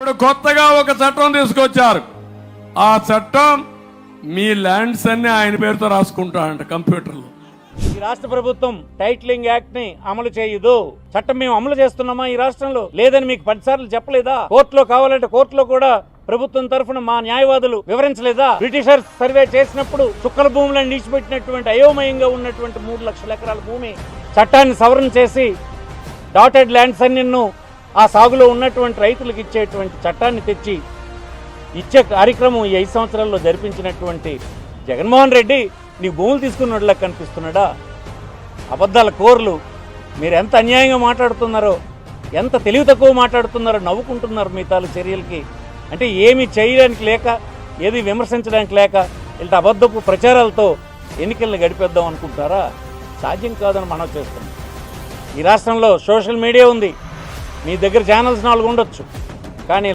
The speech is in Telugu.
ఇప్పుడు కొత్తగా ఒక చట్టం తీసుకొచ్చారు. ఆ చట్టం మీ ల్యాండ్స్ అన్ని ఆయన పేరుతో రాసుకుంటాడంట కంప్యూటర్లో. ఈ రాష్ట్ర ప్రభుత్వం టైటిలింగ్ యాక్ట్ ని అమలు చేయదు. చట్టం మేము అమలు చేస్తున్నామా ఈ రాష్ట్రంలో? లేదని మీకు 10 సార్లు చెప్పలేదా? కోర్టులో కావాలంటే కోర్టులో కూడా ప్రభుత్వం తరఫున మా న్యాయవాదులు వివరించలేదా? బ్రిటిషర్స్ సర్వే చేసినప్పుడు చుక్కల భూములను నిలిచిపెట్టినటువంటి అయోమయంగా ఉన్నటువంటి 3 లక్షల ఎకరాల భూమి చట్టాన్ని సవరణ చేసి డాటెడ్ ల్యాండ్స్ అన్నిన్ను ఆ సాగులో ఉన్నటువంటి రైతులకు ఇచ్చేటువంటి చట్టాన్ని తెచ్చి ఇచ్చే కార్యక్రమం ఈ 5 సంవత్సరాల్లో జరిపించినటువంటి జగన్మోహన్ రెడ్డి నీ భూములు తీసుకున్నట్లా కనిపిస్తున్నాడా? అబద్ధాల కోర్లు. మీరు ఎంత అన్యాయంగా మాట్లాడుతున్నారో, ఎంత తెలివి తక్కువ మాట్లాడుతున్నారో నవ్వుకుంటున్నారు మీ తాలూ చర్యలకి. అంటే ఏమి చేయడానికి లేక, ఏది విమర్శించడానికి లేక ఇంత అబద్ధపు ప్రచారాలతో ఎన్నికలను గడిపేద్దాం అనుకుంటారా? సాధ్యం కాదని మనం చేస్తున్నాం. ఈ రాష్ట్రంలో సోషల్ మీడియా ఉంది, మీ దగ్గర ఛానల్స్ 4 ఉండొచ్చు, కానీ